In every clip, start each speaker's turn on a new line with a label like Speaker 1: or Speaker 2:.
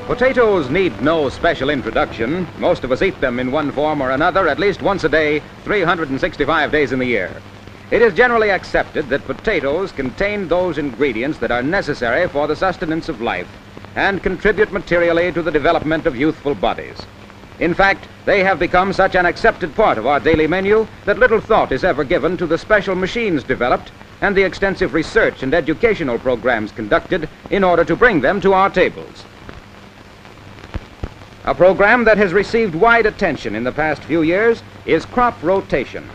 Speaker 1: Potatoes need no special introduction. Most of us eat them in one form or another at least once a day, 365 days in the year. It is generally accepted that potatoes contain those ingredients that are necessary for the sustenance of life and contribute materially to the development of youthful bodies. In fact, they have become such an accepted part of our daily menu that little thought is ever given to the special machines developed and the extensive research and educational programs conducted in order to bring them to our tables. A program that has received wide attention in the past few years is crop rotation.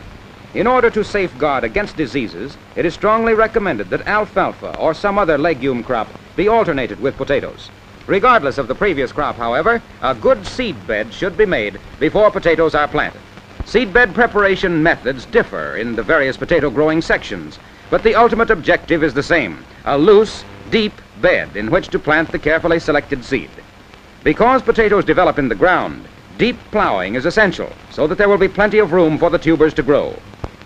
Speaker 1: In order to safeguard against diseases, it is strongly recommended that alfalfa or some other legume crop be alternated with potatoes. Regardless of the previous crop, however, a good seed bed should be made before potatoes are planted. Seed bed preparation methods differ in the various potato growing sections, but the ultimate objective is the same: a loose, deep bed in which to plant the carefully selected seed. Because potatoes develop in the ground, deep plowing is essential so that there will be plenty of room for the tubers to grow.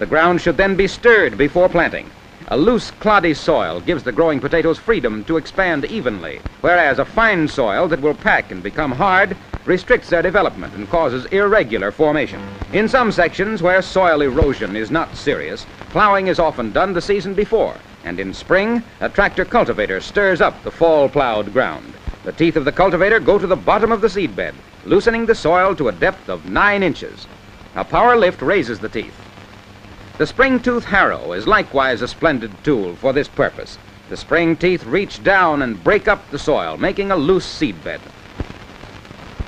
Speaker 1: The ground should then be stirred before planting. A loose, cloddy soil gives the growing potatoes freedom to expand evenly, whereas a fine soil that will pack and become hard restricts their development and causes irregular formation. In some sections where soil erosion is not serious, plowing is often done the season before, and in spring, a tractor cultivator stirs up the fall-plowed ground. The teeth of the cultivator go to the bottom of the seed bed, loosening the soil to a depth of 9 inches. A power lift raises the teeth. The spring-tooth harrow is likewise a splendid tool for this purpose. The spring teeth reach down and break up the soil, making a loose seed bed.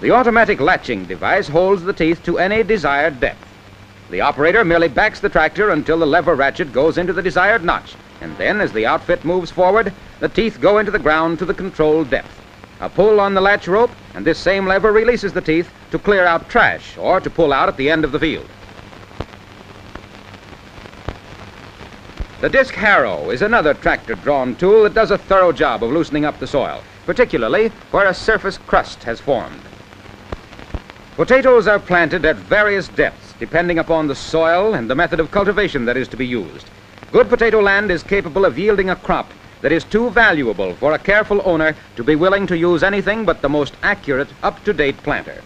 Speaker 1: The automatic latching device holds the teeth to any desired depth. The operator merely backs the tractor until the lever ratchet goes into the desired notch, and then, as the outfit moves forward, the teeth go into the ground to the controlled depth. A pull on the latch rope, and this same lever releases the teeth to clear out trash or to pull out at the end of the field. The disc harrow is another tractor-drawn tool that does a thorough job of loosening up the soil, particularly where a surface crust has formed. Potatoes are planted at various depths, depending upon the soil and the method of cultivation that is to be used. Good potato land is capable of yielding a crop that is too valuable for a careful owner to be willing to use anything but the most accurate, up-to-date planter.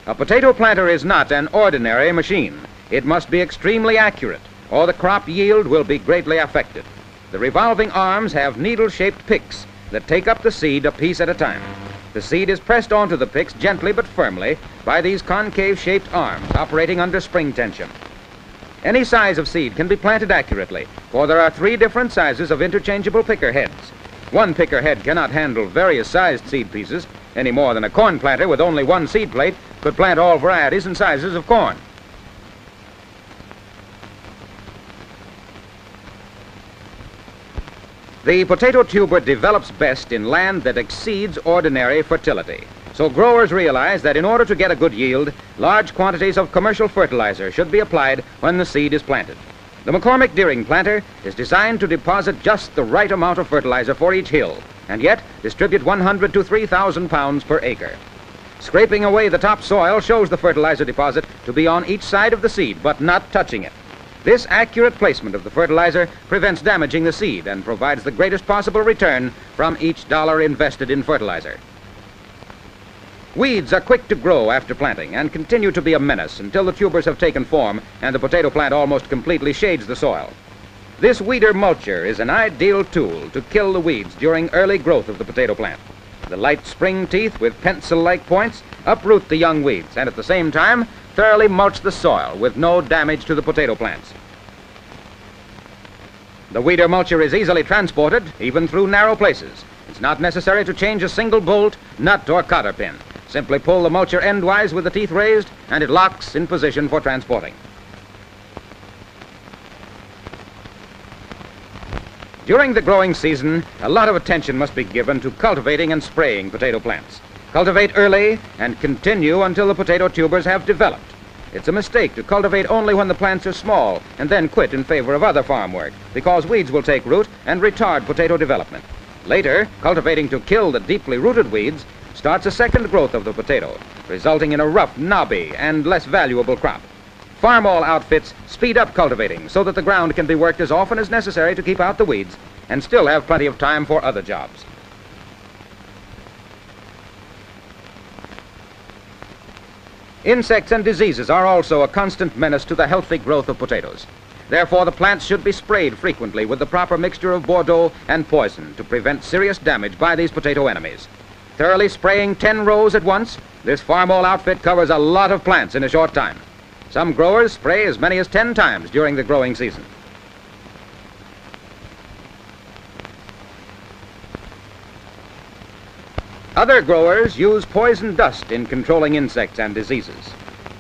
Speaker 1: A potato planter is not an ordinary machine. It must be extremely accurate, or the crop yield will be greatly affected. The revolving arms have needle-shaped picks that take up the seed a piece at a time. The seed is pressed onto the picks gently but firmly by these concave-shaped arms operating under spring tension. Any size of seed can be planted accurately, for there are 3 different sizes of interchangeable picker heads. One picker head cannot handle various sized seed pieces any more than a corn planter with only one seed plate could plant all varieties and sizes of corn. The potato tuber develops best in land that exceeds ordinary fertility. So growers realize that in order to get a good yield, large quantities of commercial fertilizer should be applied when the seed is planted. The McCormick Deering planter is designed to deposit just the right amount of fertilizer for each hill, and yet distribute 100 to 3,000 pounds per acre. Scraping away the topsoil shows the fertilizer deposit to be on each side of the seed, but not touching it. This accurate placement of the fertilizer prevents damaging the seed and provides the greatest possible return from each dollar invested in fertilizer. Weeds are quick to grow after planting and continue to be a menace until the tubers have taken form and the potato plant almost completely shades the soil. This weeder mulcher is an ideal tool to kill the weeds during early growth of the potato plant. The light spring teeth with pencil-like points uproot the young weeds and at the same time thoroughly mulch the soil with no damage to the potato plants. The weeder mulcher is easily transported, even through narrow places. It's not necessary to change a single bolt, nut, or cotter pin. Simply pull the mulcher endwise with the teeth raised, and it locks in position for transporting. During the growing season, a lot of attention must be given to cultivating and spraying potato plants. Cultivate early and continue until the potato tubers have developed. It's a mistake to cultivate only when the plants are small and then quit in favor of other farm work, because weeds will take root and retard potato development. Later, cultivating to kill the deeply rooted weeds starts a second growth of the potato, resulting in a rough, knobby, and less valuable crop. Farmall outfits speed up cultivating so that the ground can be worked as often as necessary to keep out the weeds and still have plenty of time for other jobs. Insects and diseases are also a constant menace to the healthy growth of potatoes. Therefore, the plants should be sprayed frequently with the proper mixture of Bordeaux and poison to prevent serious damage by these potato enemies. Thoroughly spraying 10 rows at once, this Farmall outfit covers a lot of plants in a short time. Some growers spray as many as 10 times during the growing season. Other growers use poison dust in controlling insects and diseases.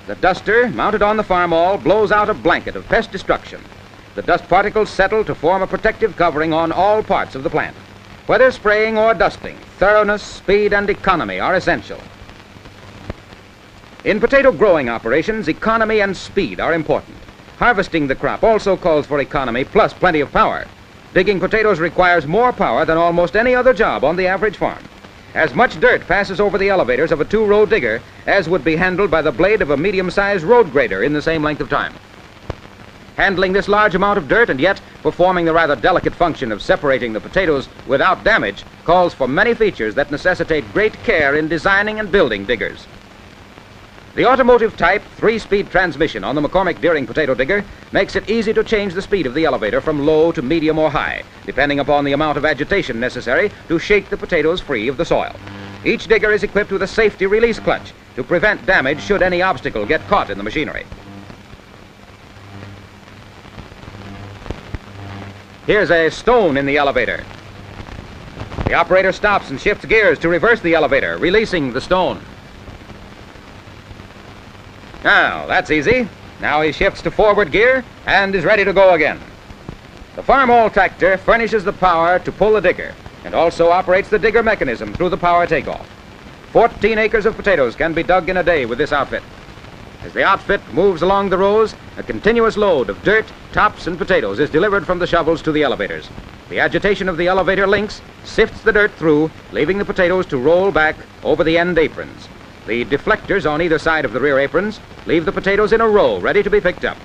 Speaker 1: The duster, mounted on the Farmall, blows out a blanket of pest destruction. The dust particles settle to form a protective covering on all parts of the plant. Whether spraying or dusting, thoroughness, speed, and economy are essential. In potato growing operations, economy and speed are important. Harvesting the crop also calls for economy plus plenty of power. Digging potatoes requires more power than almost any other job on the average farm. As much dirt passes over the elevators of a 2-row digger as would be handled by the blade of a medium-sized road grader in the same length of time. Handling this large amount of dirt and yet performing the rather delicate function of separating the potatoes without damage calls for many features that necessitate great care in designing and building diggers. The automotive type 3-speed transmission on the McCormick Deering potato digger makes it easy to change the speed of the elevator from low to medium or high, depending upon the amount of agitation necessary to shake the potatoes free of the soil. Each digger is equipped with a safety release clutch to prevent damage should any obstacle get caught in the machinery. Here's a stone in the elevator. The operator stops and shifts gears to reverse the elevator, releasing the stone. Now, that's easy. Now he shifts to forward gear and is ready to go again. The Farmall tractor furnishes the power to pull the digger and also operates the digger mechanism through the power takeoff. 14 acres of potatoes can be dug in a day with this outfit. As the outfit moves along the rows, a continuous load of dirt, tops, and potatoes is delivered from the shovels to the elevators. The agitation of the elevator links sifts the dirt through, leaving the potatoes to roll back over the end aprons. The deflectors on either side of the rear aprons leave the potatoes in a row, ready to be picked up.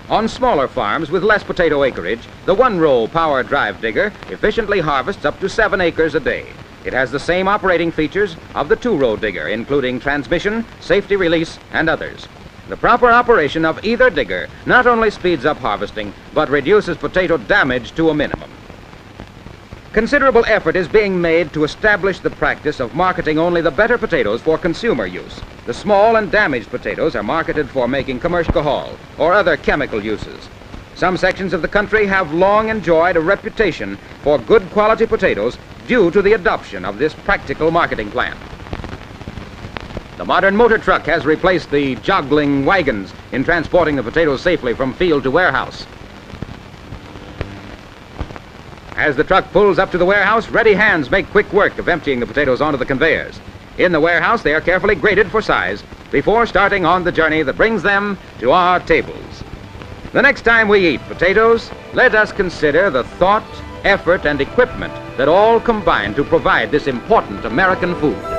Speaker 1: On smaller farms with less potato acreage, the 1-row power drive digger efficiently harvests up to 7 acres a day. It has the same operating features of the 2-row digger, including transmission, safety release, and others. The proper operation of either digger not only speeds up harvesting, but reduces potato damage to a minimum. Considerable effort is being made to establish the practice of marketing only the better potatoes for consumer use. The small and damaged potatoes are marketed for making commercial or other chemical uses. Some sections of the country have long enjoyed a reputation for good quality potatoes due to the adoption of this practical marketing plan. The modern motor truck has replaced the joggling wagons in transporting the potatoes safely from field to warehouse. As the truck pulls up to the warehouse, ready hands make quick work of emptying the potatoes onto the conveyors. In the warehouse, they are carefully graded for size before starting on the journey that brings them to our tables. The next time we eat potatoes, let us consider the thought, effort, and equipment that all combine to provide this important American food.